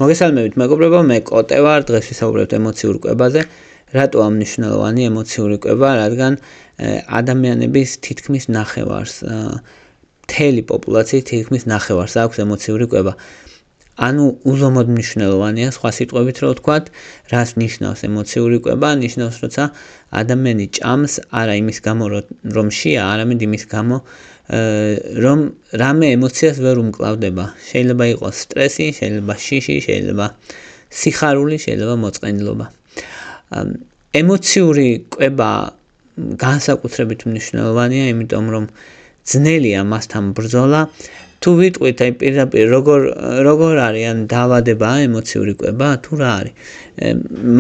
მოგესალმებით მეგობრებო, მე კოტე ვარ, დღეს ვისაუბრებთ ემოციურ კვებაზე. რატო ამნიშნელოვანი ემოციური კვება, რადგან ადამიანების თითქმის ნახევარს, მთელი პოპულაციის თითქმის ნახევარს აქვს ემოციური კვება. ანუ უზომოდ მნიშვნელოვანია, სხვა სიტყვებით რო ვთქვათ, რას ნიშნავს ემოციური კვება, ნიშნავს, როცა ადამიანი ჭამს არა იმის გამო, რომ შეა, არამედ იმის გამო, რომ რამე ემოციას ვერ უმკლავდება. შეიძლება იყოს სტრესი, შეიძლება შიში, შეიძლება სიხარული, შეიძლება მოწყენილობა. ემოციური კვება განსაკუთრებით მნიშვნელოვანია, იმიტომ რომ ძნელია მასთან ბრძოლა. თუ ვიტყვით, აი პირდაპირ როგორ არის ან დაავადება ემოციური კვება, თუ რა არის.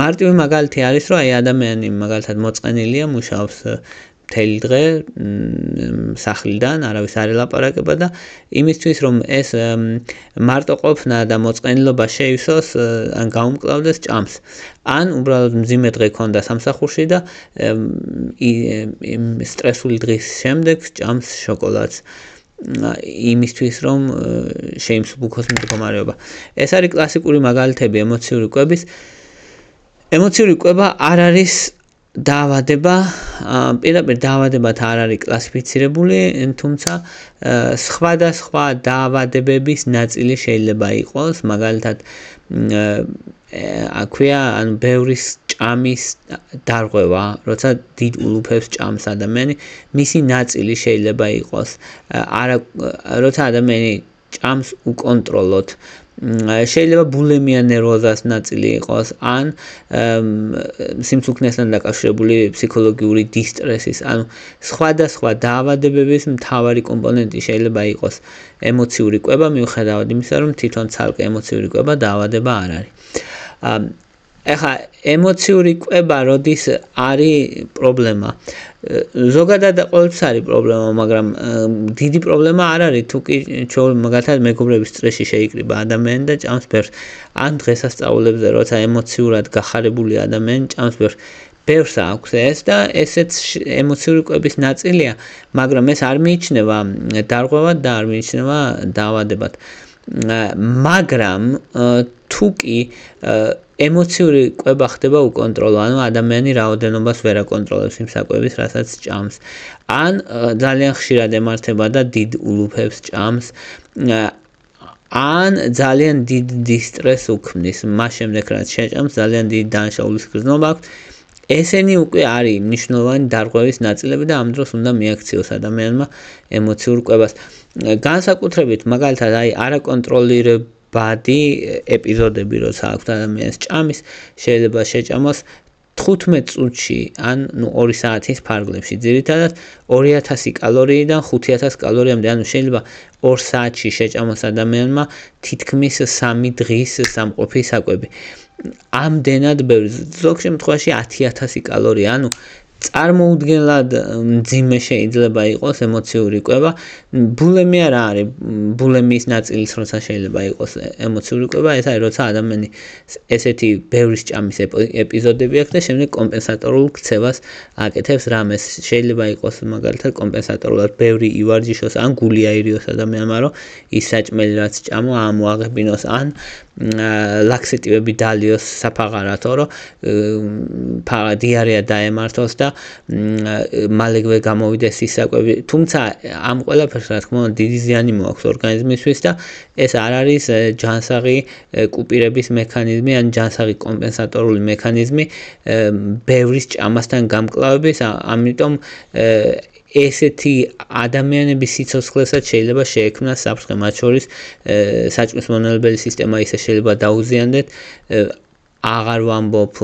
მარტივი მაგალითი არის, რომ აი ადამიანი მაგალითად მოწყენილია, მუშაობს მთელი დღე სახლიდან, არავის არ ელაპარაკება და იმისთვის რომ ეს მარტო ყოფნა და მოწყენილობა შეივსოს, ან გაუმკლავდეს, ჭამს. ან უბრალოდ მძიმე დღე ქონდა სამსახურში და სტრესული დღის შემდეგ ჭამს შოკოლადს. იმისთვის რომ შეიმსუბუქოს მდგომარეობა. ეს არის კლასიკური მაგალითები ემოციური კვების. ემოციური კვება არ არის დაავადება, პირდაპირ დაავადებად არ არის კლასიფიცირებული, თუმცა სხვადასხვა დაავადებების ნაწილი შეიძლება იყოს, მაგალითად აქვეა ან ბევრის ჭამის დარღვევა, როცა დიდ ულუფებს ჭამს ადამიანი, მისი ნაწილი შეიძლება იყოს, როცა ადამიანი ჭამს უკონტროლოდ, შეიძლება ბულიმია ნერვოზას ნაწილი იყოს, ან სიმწუქნესთან დაკავშირებული ფსიქოლოგიური დისტრესის, ანუ სხვადასხვა დაავადებების მთავარი კომპონენტი შეიძლება იყოს ემოციური კვება, მიუხედავად იმისა, რომ თვითონ ცალკე ემოციური კვება დაავადება არ არის. ეხლა ემოციური კვება როდის არის პრობლემა? ზოგადად ყოველთვის არის პრობლემა, მაგრამ დიდი პრობლემა არ არის, თუ კი მაგალითად მეგობრების წრეში შეიკრიბა ადამიანი და ჭამს ბერს, ან დღესასწაულებზე, როცა ემოციურად გახარებული ადამიანი ჭამს ბერს. ბევრს აქვს ეს და ესეც ემოციური კვების ნაწილია, მაგრამ ეს არ მიიჩნევა დარღვევად და არ მიიჩნევა დაავადებად. მაგრამ თუ კი ემოციური კვება ხდება უკონტროლო, ანუ ადამიანი რაოდენობას ვერ აკონტროლებს იმ საკვების, რასაც ჭამს, ან ძალიან ხშირად ემართება და დიდ ულუფებს ჭამს, ან ძალიან დიდ დისტრესს უქმნის, მას შემდეგ რაც შეჭამს, ძალიან დიდი დანაშაულის გრძნობა აქვს. ესენი უკვე არის მნიშვნელოვანი დარღვევის ნაწილები და ამ დროს უნდა მიაქციოს ადამიანმა ემოციურ კვებას. განსაკუთრებით მაგალითად აი არაკონტროლირებადი ეპიზოდები, როცა აქვს ადამიანს ჭამის, შეიძლება შეჭამოს 15 წუთში ან 2 საათის ფარგლებში, ძირითადად 2000 კალორიიდან 5000 კალორიამდე, ანუ შეიძლება 2 საათში შეჭამოს ადამიანმა თითქმის 3 დღის სამყოფი საკვები. ამდენად ბევრი, ზოგ შემთხვევაში 10000 კალორია, ანუ წარმოუდგენლად მძიმე შეიძლება იყოს ემოციური კვება. ბულიმია რა არის? ბულიმიის ნაწილიც როცა შეიძლება იყოს ემოციური კვება, ეს არის როცა ადამიანი ესეთი ბევრის ჭამის ეპიზოდები აქვს და შემდეგ კომპენსატორულ ქცევას აკეთებს რამეს. შეიძლება იყოს მაგალითად კომპენსატორულად ბევრი ივარჯიშოს, ან გული აირიოს ადამიანმა, რომ ის საჭმელი რაც ჭამო ამოაღებინოს, ან ლაქსეტივები დალიოს საფაღარათო, რომ დიარეა დაემართოს და მალევე გამოვიდეს ის საკვები. თუმცა ამ ყველაფერს რა თქმა უნდა დიდი ზიანი მოაქვს ორგანიზმისთვის და ეს არ არის ჯანსაღი კუპირების მექანიზმი ან ჯანსაღი კომპენსატორული მექანიზმი ბევრის ჭამასთან გამკლავების, ამიტომ ესეთი ადამიანების სიცოცხლესაც შეიძლება შეექმნას საფრთხე, მათ შორის საჭმლის მონელებელი სისტემა ისე შეიძლება დაუზიანდეთ, აღარ ვამბობ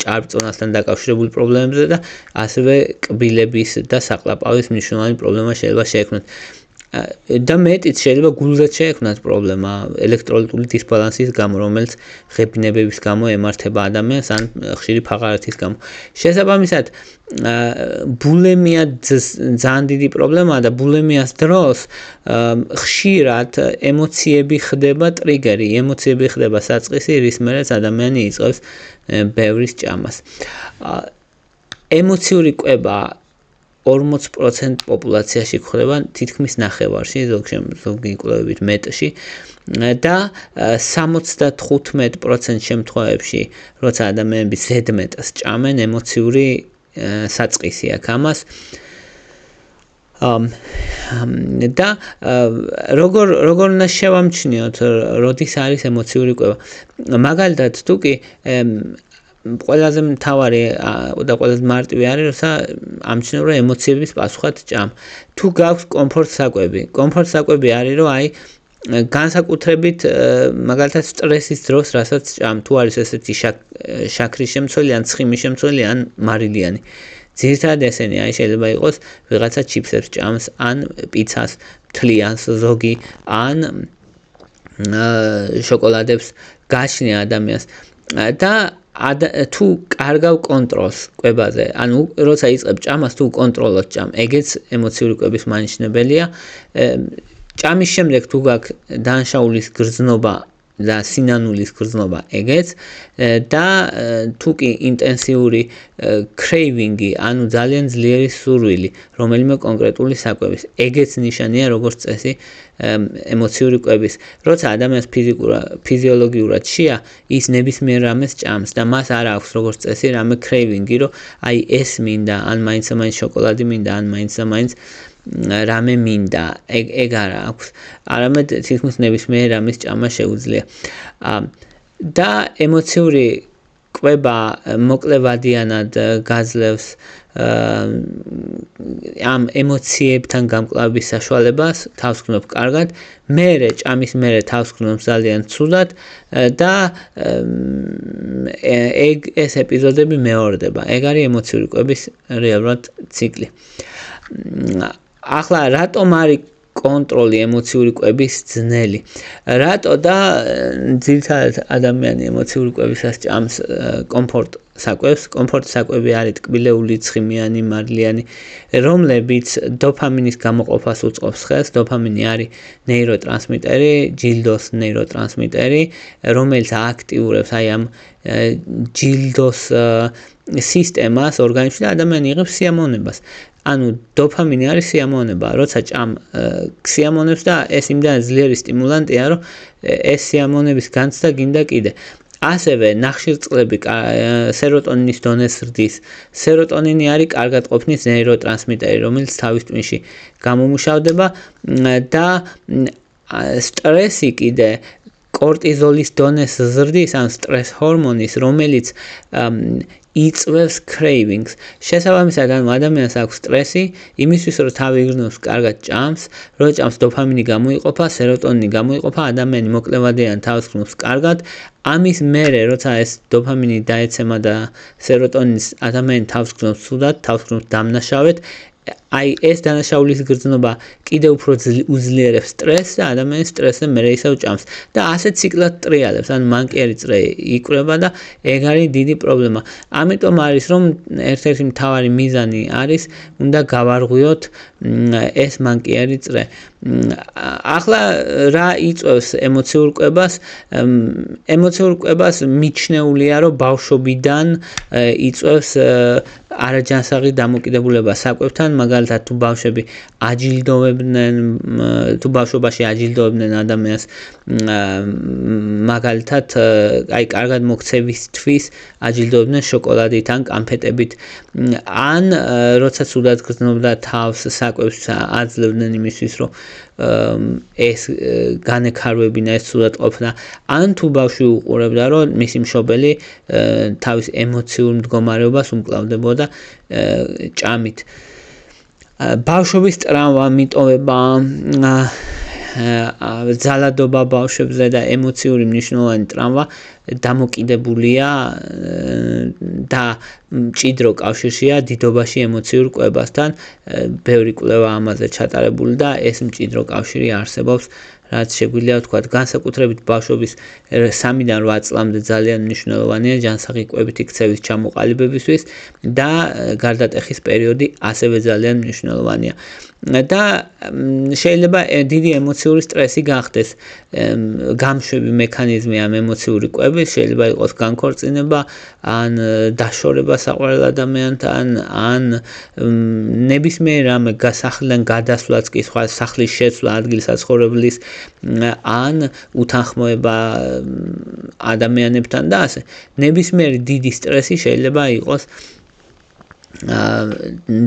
ჭარბწონასთან დაკავშირებული პრობლემებზე და ასევე კბილების და საყლაპავის მნიშვნელოვანი პრობლემა შეიძლება შეექმნათ. და მეტიც შეიძლება გულზეც შეექმნათ პრობლემა ელექტროლიტული დისბალანსის გამო, რომელიც ღებინებების გამო ემართება ადამიანს, ან ხშირი ფაღარათის გამო. შესაბამისად, ბულიმია ძალიან დიდი პრობლემაა და ბულიმიას დროს ხშირად ემოციები ხდება ტრიგერი, ემოციები ხდება საწყისი, რის მერეც ადამიანი იწყებს ბევრის ჭამას. ემოციური კვება 40% პოპულაციაში გვხვდება თითქმის ნახევარში, ზოგი კვლევებით მეტში და 75% შემთხვევებში, როცა ადამიანები ზედმეტს ჭამენ, ემოციური საწყისი აქვს ამას. და როგორ უნდა შევამჩნიოთ, როდის არის ემოციური კვება. მაგალითად, თუ კი ყველაზე მთავარი და ყველაზე მარტივი არის, როცა ამჩნევ, რომ ემოციების პასუხად ჭამ. თუ გაქვს კომფორტ საკვები. კომფორტ საკვები არის, რომ განსაკუთრებით მაგალითად სტრესის დროს, რასაც ჭამ, თუ არის ესეთი შაქრის შემცველი, ან ცხიმის შემცველი, ან მარილიანი. ძირითადად ესენი, შეიძლება იყოს ვიღაცა ჩიფსებს ჭამს, ან პიცას მთლიანს ზოგი, ან შოკოლადებს გააჩნია ადამიანს. და თუ კარგავ კონტროლს კვებაზე, ანუ როცა იწყებ ჭამას, თუ კონტროლოთ ჭამ, ეგეც ემოციური კვების მანიშნებელია. ჭამის შემდეგ თუ გაქვს დანაშაულის გრძნობა და სინანულის გრძნობა, ეგეც და თუ კი ინტენსიური craving-ი, ანუ ძალიან ძლიერი სურვილი, რომელიმე კონკრეტული საკვების, ეგეც ნიშანია როგორც წესი ემოციური კვების. როცა ადამიანს ფიზიოლოგიურად შეა, ის ნებისმიერ რამეს ჭამს და მას არ აქვს როგორც წესი რამე craving-ი, რომ ეს მინდა, ან მაინც შოკოლადი მინდა, ან მაინც რამე მინდა, ეგ არ აქვს. არამედ თითქმის ნებისმიერ რამის ჭამა შეუძლია. და ემოციური კვება მოკლევადიანად გაძლევს ამ ემოციებთან გამკლავების საშუალებას, თავს გრძნობს კარგად, მერე ჭამის მერე თავს გრძნობს ძალიან ცუდად და ეს ეპიზოდები მეორდება. ეგ არის ემოციური კვების რეალურად ციკლი. ახლა რატომ არის კონტროლი ემოციური კვების ძნელი? რატო და ძირითადად ადამიანი ემოციური კვებისას ჭამს კომფორტ საკვებს? კომფორტ საკვები არის ტკბილეული, ცხიმიანი, მარილიანი, რომლებიც დოფამინის გამოყოფას უწყობს ხელს. დოფამინი არის ნეიროტრანსმიტერი, ჯილდოს ნეიროტრანსმიტერი, რომელიც აქტიურებს ამ ჯილდოს სისტემას ორგანიზმში და ადამიანი იღებს სიამოვნებას. ანუ დოფამინი არის სიამოვნება, როცა ჭამ სიამოვნებს და ეს იმდან ძლიერი სტიმულანტია, რომ ეს სიამოვნების განცდა გინდა კიდე. ასევე ნახშირწყლები სეროტონინის დონეს ზრდის. სეროტონინი არის კარგად ყოფნის ნეიროტრანსმიტერი, რომელიც თავის ტვინში გამომუშავდება და სტრესი კიდე კორტიზოლის დონეს ზრდის, ან სტრეს ჰორმონის, რომელიც იწვევს cravings. შესაბამისად, ანუ ადამიანს აქვს სტრესი, იმისთვის რომ თავი იგრძნობს, კარგად ჭამს, რო ჭამს დოფამინი გამოიყოფა, სეროტონინი გამოიყოფა, ადამიანი მოკლევადიან თავს გრძნობს კარგად. ამის მერე, როცა ეს დოფამინი დაეცემა და სეროტონინს ადამიანი თავს გრძნობს ცუდად, თავს გრძნობს დამნაშავედ, ეს დანაშაულის გრძნობა კიდევ უფრო უძლიერებს სტრესს და ადამიანის სტრესზე მერე ისევ ჭამს და ასე ციკლად ტრიალებს, ანუ მანკიერი წრე იკვრება და ეგ არის დიდი პრობლემა. ამიტომ არის, რომ ერთ-ერთი მთავარი მიზანი არის, უნდა გავარღვიოთ ეს მანკიერი წრე. ახლა რა იწვევს ემოციურ კვებას? ემოციურ კვებას მიჩნეულია, რომ ბავშვობიდან იწვევს არაჯანსაღი დამოკიდებულება საკვებთან, მაგალითად თუ ბავშვები აჯილდოვებდნენ, თუ ბავშვობაში აჯილდოვებდნენ ადამიანს, მაგალითად კარგად მოქცევისთვის აჯილდოვებდნენ შოკოლადით ან კანფეტებით, ან როცა ცუდად გრძნობდა თავს საკვებს აძლევდნენ იმისთვის, რომ ეს განექარვებინა, ეს ცუდად ყოფნა, ან თუ ბავშვი უყურებდა, რომ მისი მშობელი თავის ემოციურ მდგომარეობას უმკლავდებოდა ჭამით. ბავშვობის ტრაუმა, მიტოვება, ძალადობა ბავშვებზე და ემოციური მნიშვნელოვანი ტრაუმა დამოკიდებულია და მჭიდრო კავშირშია დიდობაში ემოციურ კვებასთან. ბევრი კვლევა ამაზე ჩატარებული და ეს მჭიდრო კავშირი არსებობს, რაც შეგვიძლია ვთქვათ, განსაკუთრებით ბავშვობის 3-დან 8 წლამდე ძალიან მნიშვნელოვანია ჯანსაღი კვებითი ქცევის ჩამოყალიბებისთვის და გარდატეხის პერიოდი ასევე ძალიან მნიშვნელოვანია. და შეიძლება დიდი ემოციური სტრესი გახდეს გამშვები მექანიზმი ამ ემოციური კვების შეიძლება იყოს განქორწინება ან დაშორება საყვარელ ადამიანთან ან ნებისმიერ რამე გასახლიდან გადასვლაც კი სხვა სახლის შეცვლა ადგილ საცხოვრებლის ან უთანხმოება ადამიანებთან და ასე ნებისმიერი დიდი სტრესი შეიძლება იყოს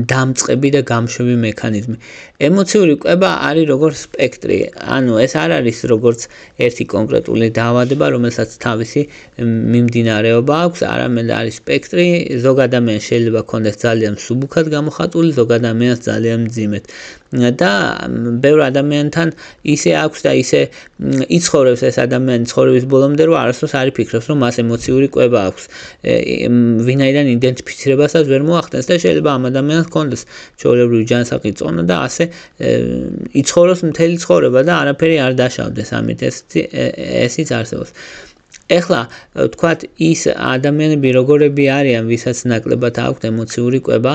დამწყები და გამშვები მექანიზმი. ემოციური კვება არის როგორც სპექტრი. ანუ ეს არ არის როგორც ერთი კონკრეტული დაავადება, რომელსაც თავისი მიმდინარეობა აქვს, არამედ არის სპექტრი. ზოგ ადამიანს შეიძლება ქონდეს ძალიან მსუბუქად გამოხატული, ზოგ ადამიანს ძალიან მძიმედ. და ბევრ ადამიანთან ისე აქვს და ისე იცხოვრებს ეს ადამიანი ცხოვრების ბოლომდე, რომ არასდროს არ იფიქრებს, რომ მას ემოციური კვება აქვს. ვინაიდან იდენტიფიცირებასაც ვერ მოახდენს და შეიძლება ამ ადამიანს ჰქონდეს ჩვეულებრივი ჯანსაღი წონა და ასე იცხოვროს მთელი ცხოვრება და არაფერი არ დაშავდეს ამით ესიც არსებობს. ეხლა თქვათ ის ადამიანები როგორები არიან, ვისაც ნაკლებად აქვთ ემოციური კვება,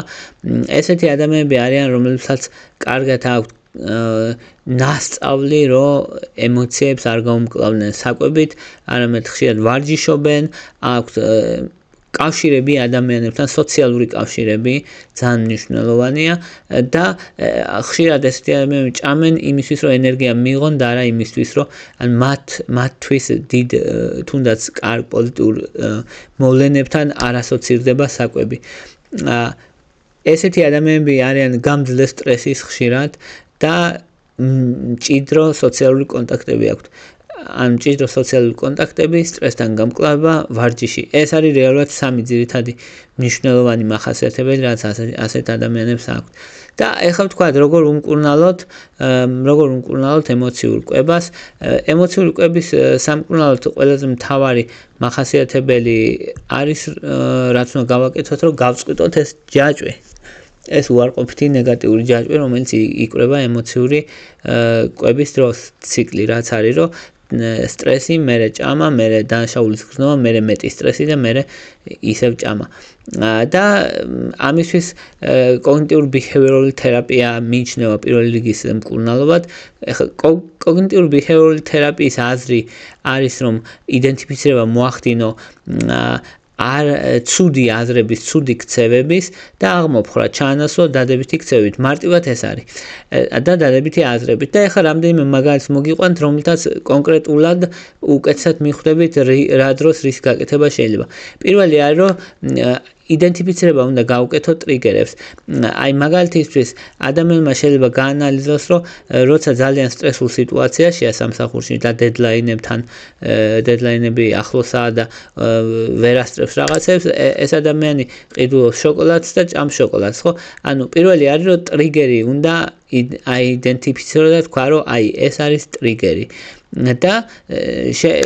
ესეთი ადამიანები არიან, რომლებსაც კარგად აქვთ ნასწავლი, რომ ემოციებს არ გაუმკლავდნენ საკვებით, არამედ ხშირად ვარჯიშობენ, აქვთ კავშირები ადამიანებთან, სოციალური კავშირები ძალიან მნიშვნელოვანია და ხშირად ესეთი ადამიანები ჭამენ იმისთვის, რომ ენერგია მიიღონ და არა იმისთვის, რომ მათთვის დიდ თუნდაც კარგ პოლიტიკურ მოვლენებთან არ ასოცირდება საკვები. ესეთი ადამიანები არიან გამძლე სტრესის ხშირად და მჭიდრო სოციალური კონტაქტები აქვთ. ან მჭიდრო სოციალური კონტაქტები, სტრესთან გამკლავება, ვარჯიში. ეს არის რეალურად სამი ძირითადი მნიშვნელოვანი მახასიათებელი, რაც ასეთ ადამიანებს აქვთ. და ეხლა ვთქვათ, როგორ უმკურნალოთ ემოციურ კვებას. ემოციური კვების სამკურნალოდ ყველაზე მთავარი მახასიათებელი არის, რაც უნდა გავაკეთოთ, რომ გავწყვიტოთ ეს ჯაჭვი. ეს უარყოფითი ნეგატიური ჯაჭვი, რომელიც იკვრება ემოციური კვების დროს ციკლი, რაც არის, რომ სტრესი, მერე ჭამა, მერე დანაშაულის გრძნობა, მერე მეტი სტრესი და მერე ისევ ჭამა. და ამისთვის კოგნიტიური ბიჰევიორული თერაპია მიიჩნევა პირველი რიგის მკურნალობად. კოგნიტიური ბიჰევიორული თერაპიის აზრი არის, რომ იდენტიფიცირება მოახდინო არ ცუდი აზრების, ცუდი ქცევების და აღმოფხვრა ჩაანაცვლა დადებითი ქცევებით. მარტივად ეს არის. და დადებითი აზრებით. და ეხლა რამდენიმე მაგალითს მოგიყვანთ, რომელთაც კონკრეტულად უკეთესად მიხვდებით რა დროს რის გაკეთება შეიძლება. პირველი არის, რომ იდენტიფიცირება უნდა გაუკეთოთ ტრიგერებს. აი მაგალითისთვის ადამიანმა შეიძლება გაანალიზოს, რომ როცა ძალიან სტრესულ სიტუაციაშია სამსახურში და დედლაინები ახლოსაა და ვერ ასწრებს რაღაცებს, ეს ადამიანი ყიდულობს შოკოლადს და ჭამს შოკოლადს, ხო? ანუ პირველი არის, რომ ტრიგერი უნდა აიდენტიფიციროს და თქვა, რომ აი ეს არის ტრიგერი. და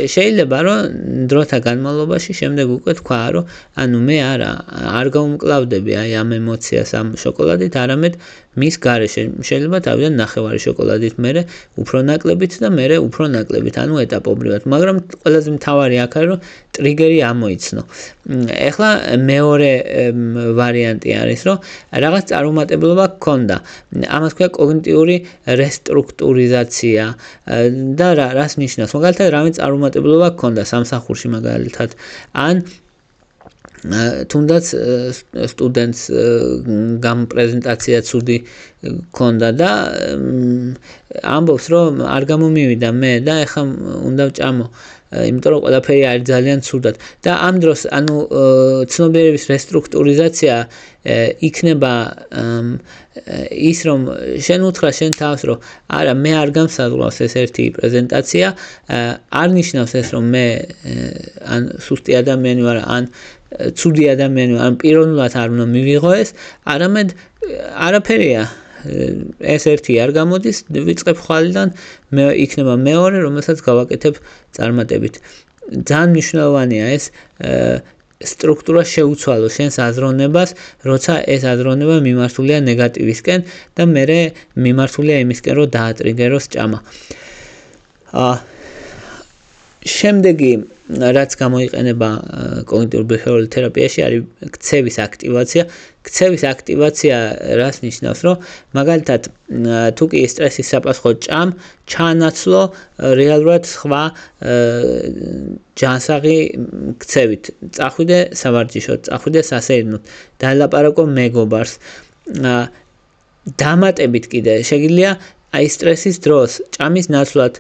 შეიძლება რომ დროთა განმავლობაში შემდეგ უკვე თქვა, რომ ანუ მე არ გაუმკლავდები აი ამ ემოციას ამ შოკოლადით, არამედ მის გარეშე შეიძლება თავიდან ნახევარი შოკოლადით, მერე უფრო ნაკლებით და მერე უფრო ნაკლებით, ანუ ეტაპობრივად. მაგრამ ყველაზე მთავარი აქ არის, რომ ტრიგერი ამოიცნო. ეხლა მეორე ვარიანტი არის, რომ რაღაც წარუმატებლობა გქონდა. ამას ქვია კოგნიტიური რესტრუქტურიზაცია და რას ნიშნავს? მაგალითად, რამე წარუმატებლობა გქონდა სამსახურში მაგალითად, ან თუნდაც სტუდენტს პრეზენტაცია ცუდი გქონდა და ამბობს, რომ არ გამომივიდა მე და ეხლა უნდა ვჭამო, იმიტომ რომ ყველაფერი არის ძალიან ცუდად. და ამ დროს, ანუ ცნობიერების რესტრუქტურიზაცია იქნება ის, რომ შენ უთხრა შენ თავს, რომ არა, მე არ გამსაზღვრავს ეს ერთი პრეზენტაცია, არ ნიშნავს ეს, რომ მე ან სუსტი ადამიანი ვარ, ან ცუდი ადამიანი ვარ, ან პიროვნულად არ უნდა მივიღო ეს, არამედ არაფერია. ეს ერთი არ გამოდის, ვიწყებ ხვალიდან, იქნება მეორე, რომელსაც გავაკეთებ წარმატებით. ძალიან მნიშვნელოვანია ეს სტრუქტურა შეუცვალო შენს აზროვნებას, როცა ეს აზროვნება მიმართულია ნეგატივისკენ და მერე მიმართულია იმისკენ, რომ დაატრიგეროს ჭამა. შემდეგი რაც გამოიყენება კოგნიტიურ ბიჰევიორალ თერაპიაში არის ქცევის აქტივაცია. ქცევის აქტივაცია რას ნიშნავს, რომ მაგალითად თუ კი სტრესის საფასხო ჩაანაცვლო რეალურად სხვა ჯანსაღი ქცევით, წახვიდე სავარჯიშოდ, წახვიდე სასეირნოდ, დაელაპარაკო მეგობარს. დამატებით კიდე შეგიძლია აი სტრესის დროს ჭამის ნაცვლად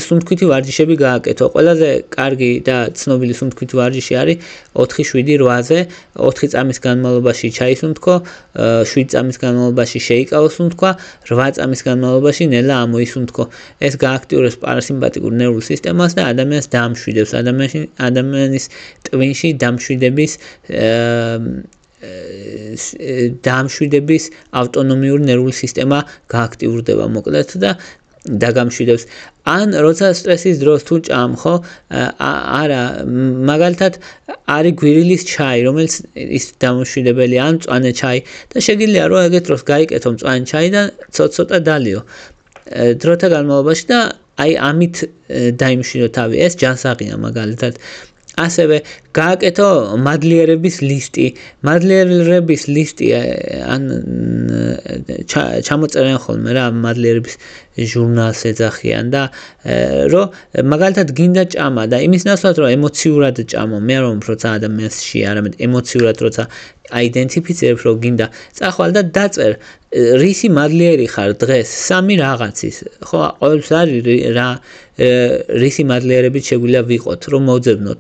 სუნთქვითი ვარჯიშები გააკეთო. ყველაზე კარგი და ცნობილი სუნთქვითი ვარჯიში არის 4-7-8-ზე 4 წამის განმავლობაში ჩაისუნთქო, 7 წამის განმავლობაში შეიკავო სუნთქვა, 8 წამის განმავლობაში ნელა ამოისუნთქო. ეს გააქტიურებს პარასიმპათიკურ ნერვულ სისტემას და ადამიანს დაამშვიდებს. ადამიანის ტვინში დამშვიდების დამშვიდების ავტონომიური ნერვული სისტემა გააქტიურდება მოკლედ და დაგამშვიდებს. ან როცა სტრესის დროს თუ ჭამ ხო, არა, მაგალითად არის გვირილის ჩაი, რომელიც ის დამშვიდებელი ან მწვანე ჩაი და შეგიძლია რომ ეგეთ დროს გაიკეთო მწვანე ჩაი და ცოტ-ცოტა დალიო დროთა განმავლობაში და აი ამით დაიმშვიდო თავი. ეს ჯანსაღია მაგალითად. ასევე გააკეთო მადლიერების ლისტი. მადლიერების ლისტი ან ჩამოწერენ ხოლმე რა მადლიერების ჟურნალს ეძახიან და რომ მაგალითად გინდა ჭამა და იმის ნაცვლად რომ ემოციურად ჭამო, მე არ ვამბობ როცა ადამიანში, არამედ ემოციურად როცა აიდენტიფიცირებ რომ გინდა, წახვალ და დაწერ რისი მადლიერი ხარ დღეს, 3 რაღაცის. ხო, ყოველთვის არის რა რისი მადლიერებით შეგვიძლია ვიყოთ, რომ მოვძებნოთ.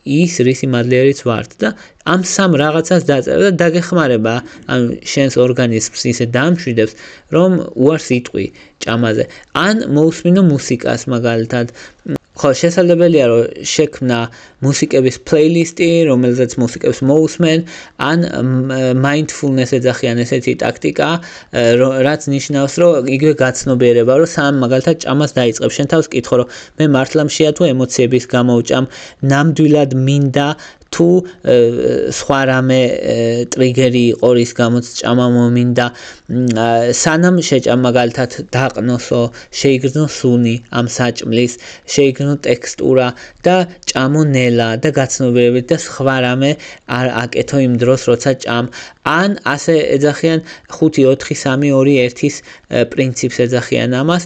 ის რისი მადლიერიც ვართ და ამ 3 რაღაცას დაწერა და დაგეხმარება, ანუ შენს ორგანიზმს ისე დაამშვიდებს, რომ უარს იტყვი ჭამაზე. ან მოусმინო მუსიკას მაგალითად. ხო, შესაძლებელია რომ შექმნა მუსიკების პლეილისტი, რომელზეც მუსიკებს მოусმენ, ან mindfulness ეძახიან ესეთი ტაქტიკა, რაც ნიშნავს, რომ იგივე გაცნობიერება, რომ სამ მაგალითად ჭამას დაიწყებ, შენ თავს კითხო, რომ მე მართლა მშია თუ ემოციების გამო ვჭამ, ნამდვილად მინდა თუ სხვა რამე ტრიგერი იყო რის გამოც ჭამა მომინდა, სანამ შეჭამ მაგალითად დაყნოსო, შეიგრძნო სუნი ამ საჭმლის, შეიგრძნო ტექსტურა და ჭამო ნელა და გაცნობიერებით და სხვა რამე არ აკეთო იმ დროს როცა ჭამ. ან ასე ეძახიან 5-4-3-2-1-ის პრინციპს ეძახიან ამას.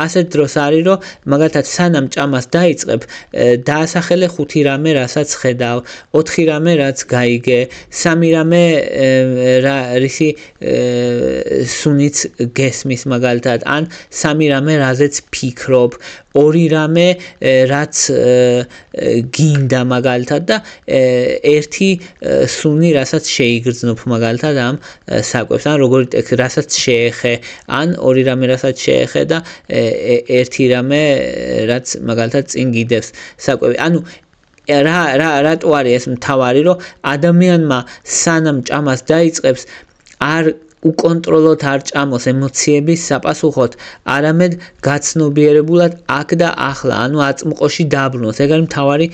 ასეთ დროს არის რომ მაგალითად სანამ ჭამას დაიწყებ, დაასახელე 5 რამე რასაც ხედავ, 4 რამე რაც გაიგე, 3 რამე რისი სუნიც გესმის მაგალითად, ან 3 რამე რაზეც ფიქრობ, 2 რამე რაც გინდა მაგალითად და 1 სუნი რასაც შეიგრძნობ მაგალითად ამ საკვებს, ან როგორი ტექსტი რასაც შეეხე, ან 2 რამე რასაც შეეხე და 1 რამე რაც მაგალითად წინ გიდევს საკვები. ანუ რატო არის ეს მთავარი, რომ ადამიანმა სანამ ჭამას დაიწყებს არ უკონტროლოთ არ ჭამოს ემოციების საპასუხოდ, არამედ გაცნობიერებულად აქ და ახლა, ანუ აწმყოში დაბრუნოს. ეგ არის მთავარი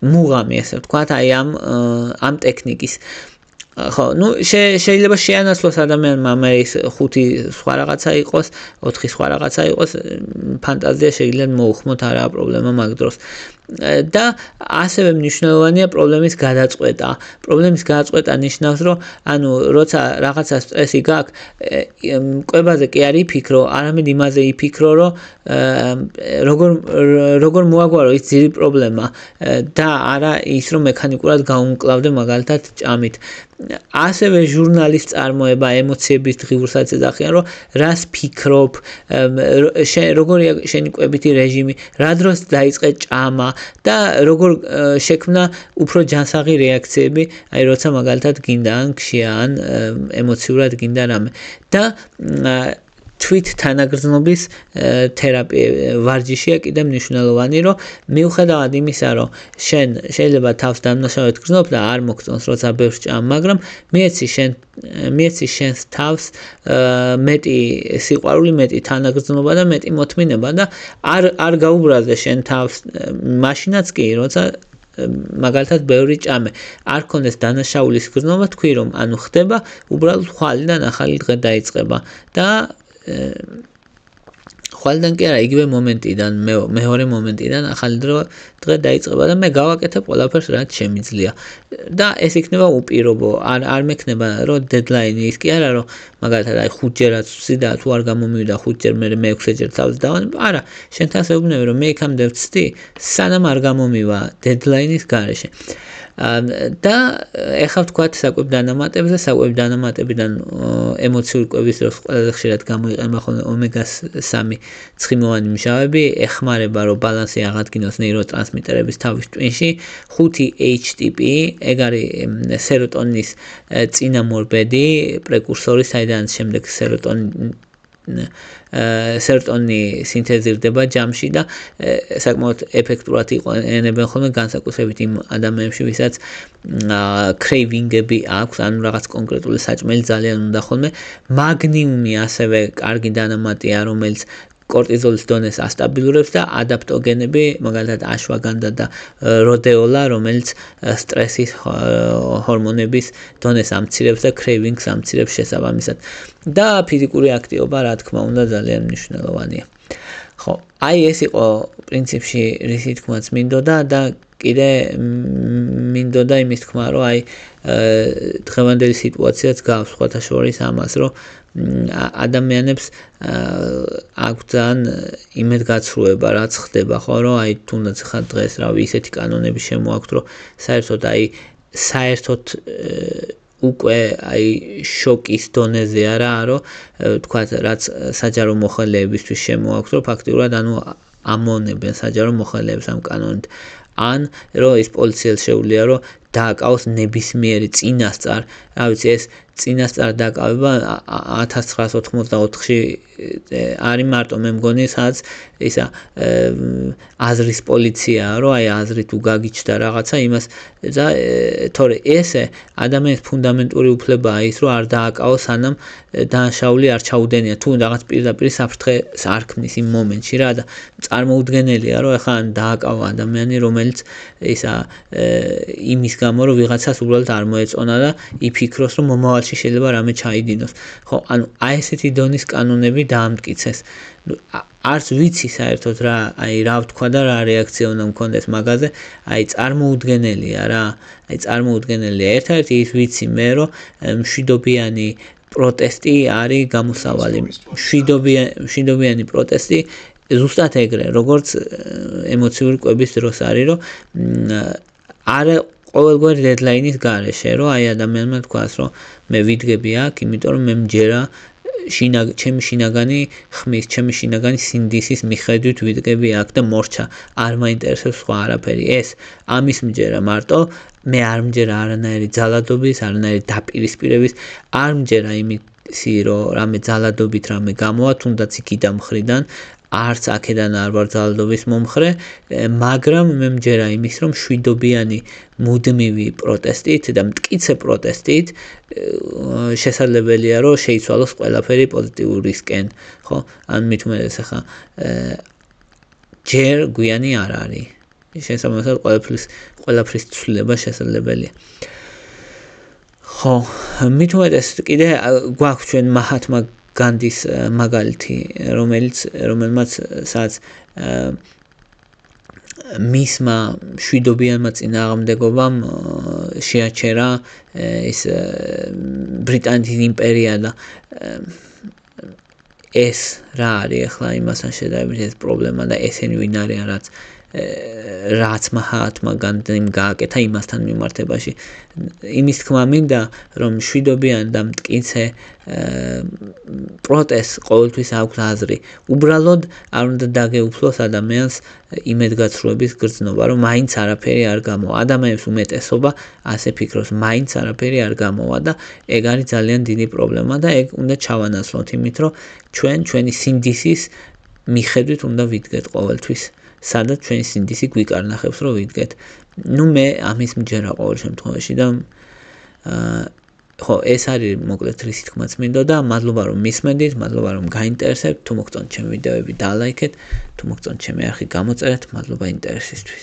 მუღამი, ესე ვთქვათ, აი ამ ტექნიკის. ხო, ну შეიძლება შეანაცვლოს ადამიანმა მე ის 5 სხვა რაღაცა იყოს, 4 სხვა რაღაცა იყოს, ფანტაზია შეიძლება მოუხმოთ, არა პრობლემა მაგ დროს. და ასევე მნიშვნელოვანია პრობლემის გადაწყვეტა. პრობლემის გადაწყვეტა ნიშნავს, რომ ანუ როცა რაღაცა სტრესი გაქვს, კვებაზე კი არ იფიქრო, არამედ იმაზე იფიქრო, რომ როგორ მოაგვარო ის ძირი პრობლემა და არა ის რომ მექანიკურად გაუმკლავდე მაგალითად ჭამით. ასევე ჟურნალის წარმოება ემოციების ღირსაც ეძახიან, რომ რას ფიქრობ, როგორია შენი კვებითი რეჟიმი, რა დროს დაიწყე ჭამა და როგორ შექმნა უფრო ჯანსაღი რეაქციები, აი როცა მაგალითად გინდა ან ქშია ან ემოციურად გინდა რამე. და თვით თანაგრძნობის თერაპია ვარჯიშია კიდევ მნიშვნელოვანი, რომ მიუხედავად იმისა, რომ შენ შეიძლება თავს დამნაშავედ გრძნობ და არ მოგწონს როცა ბევრს ჭამ, მაგრამ მიეცი შენს თავს მეტი სიყვარული, მეტი თანაგრძნობა და მეტი მოთმინება და არ გაუბრალდე შენ თავს მაშინაც კი, როცა მაგალითად ბევრი ჭამე, არ ქონდეს დანაშაულის გრძნობა, თქვი რომ ანუ ხდება, უბრალოდ ხვალიდან ახალი დღე დაიწყება და ხვალიდან კი არა, იგივე მომენტიდან, მეორე მომენტიდან ახალი დღე დაიწყება და მე გავაკეთებ ყველაფერს, რაც შემიძლია. და ეს იქნება უპირობო, არ მექნება, რომ დედლაინი ის კი არა, რომ მაგალითად აი 5 ჯერაც ვცდი და თუ არ გამომივიდა 5 ჯერ მე 6 ჯერ თავს დავანებ. არა, შენ თავს ეუბნები, რომ მე იქამდე ვცდი, სანამ არ გამომივა დედლაინის გარეშე. და ეხლა ვთქვათ საკვებ დანამატებზე, საკვებ დანამატებიდან ემოციური კვების დროს ყველაზე ხშირად გამოიყენება ხოლმე ომეგა-3 ცხიმოვანი მჟავები, ეხმარება რომ ბალანსი აღადგინოს ნეიროტრანსმიტერების თავის ტვინში, 5-HTP, ეგ არის სეროტონის წინამორბედი, პრეკურსორი, საიდანაც შემდეგ სეროტონი სინთეზირდება ჯამში და საკმაოდ ეფექტურად იყენებენ ხოლმე განსაკუთრებით იმ ადამიანებში, ვისაც კრეივინგები აქვს, ანუ რაღაც კონკრეტული საჭმელი ძალიან უნდა ხოლმე. მაგნიუმი ასევე კარგი დანამატია, რომელიც კორტიზოლის დონეს ასტაბილურებს და ადაპტოგენები, მაგალითად აშვაგანდა და როდეოლა, რომელიც სტრესის ჰორმონების დონეს ამცირებს და კრეივინგს ამცირებს შესაბამისად. და ფიზიკური აქტივობა, რა თქმა უნდა, ძალიან მნიშვნელოვანია. ხო, აი ეს იყო პრინციპში რისი თქმაც მინდოდა და კიდე მინდოდა იმის თქმა, რომ აი დღევანდელი სიტუაციაც გავს სხვათა შორის ამას, რომ ადამიანებს აქვს ძალიან იმედგაცრუება, რაც ხდება, ხო, რომ აი თუნდაც ხა დღეს რავი ისეთი კანონები შემოაქვთ, რომ საერთოდ უკვე აი შოკის დონეზე არა, რომ თქვათ რაც საჯარო მოხელეებისთვის შემოაქვთ, რომ ფაქტიურად ანუ ამონებენ საჯარო მოხელეებს ამ კანონით. ან რომ ის პოლიციელს შეუძლია რომ დააკავოს ნებისმიერი წინასწარ, რა ვიცი ეს წინასწარ დაკავება 1984-ში არის მარტო მე მგონი სადაც ისა აზრის პოლიციაა, რომ აი აზრით თუ გაგიჩნდა რაღაცა იმას და თორე ესე ადამიანის ფუნდამენტური უფლებაა ის რომ არ დააკავოს სანამ დანაშაული არ ჩაუდენია, თუ რაღაც პირდაპირ საფრთხეს არ ქმნის იმ მომენტში რა და წარმოუდგენელია რომ ეხლა დააკავა ადამიანი რომელიც ისა იმის გამო რომ ვიღაცას უბრალოდ არ მოეწონა და იფიქროს რომ მომავალში შეიძლება რამე ჩაიდინოს. ხო, ანუ აი ესეთი დონის კანონები დაამტკიცეს. არც ვიცი საერთოდ რა ვთქვა და რა რეაქცია უნდა მქონდეს მაგაზე, აი წარმოუდგენელია რა. აი წარმოუდგენელია. ერთ-ერთი ის ვიცი მე რომ მშვიდობიანი პროტესტი არის გამოსავალი. მშვიდობიანი პროტესტი ზუსტად ეგრე, როგორც ემოციური კვების დროს არის, რომ არ ყოველგვარი დედლაინის გარეშე, რომ აი ადამიანმა თქვას, რომ მე ვიდგები აქ, იმიტომ რომ მე მჯერა ჩემი შინაგანი ხმის, ჩემი შინაგანი სინდისის მიხედვით ვიდგები აქ და მორჩა, არ მაინტერესებს სხვა არაფერი. ეს ამის მჯერა მარტო, მე არ მჯერა არანაირი ძალადობის, არანაირი დაპირისპირების, არ მჯერა იმისი, რომ რამე ძალადობით რამე გამოვა, თუნდაც იქით ამხრიდან არც აქედან არ ვარ ძალადობის მომხრე, მაგრამ მე მჯერა იმის, რომ მშვიდობიანი მუდმივი პროტესტით და მტკიცე პროტესტით შესაძლებელია, რომ შეიცვალოს ყველაფერი პოზიტიურისკენ, ხო? ან მით უმეტეს ახლა ჯერ გვიანი არ არის. შესაბამისად ყველაფრის ცვლილება შესაძლებელია. ხო, მით უმეტეს კიდე გვაქვს ჩვენ მაჰათმა განდის მაგალითი, რომელმაც სადაც მისმა მშვიდობიანმა წინააღმდეგობამ შეაჩერა ეს ბრიტანეთის იმპერია და ეს რა არის ახლა იმასთან შედარებით ეს პრობლემა და ესენი ვინ არიან რაც მაჰათმა განდიმ გააკეთა იმასთან მიმართებაში. იმის თქმა მინდა, რომ მშვიდობიან და მტკიცე პროტესტს ყოველთვის აქვს აზრი. უბრალოდ არ უნდა დაგეუფლოს ადამიანს იმედგაცრუების გრძნობა, რომ მაინც არაფერი არ გამოვა. ადამიანის უმეტესობა ასე ფიქრობს, მაინც არაფერი არ გამოვა და ეგ არის ძალიან დიდი პრობლემა და ეგ უნდა ჩავანაცვლოთ იმით, რომ ჩვენი სინდისის მიხედვით უნდა ვიდგეთ ყოველთვის. სადაც ჩვენი სინდისი გვიკარნახებს რომ ვიდგეთ. ნუ მე ამის მჯერა ყოველ შემთხვევაში და ხო ეს არის მოკლედ რისი თქმაც მინდოდა. მადლობა რომ მისმენდით, მადლობა რომ გაინტერესებთ. თუ მოგწონთ ჩემი ვიდეოები დალაიქეთ, თუ მოგწონთ ჩემი არხი გამოწერეთ. მადლობა ინტერესისთვის.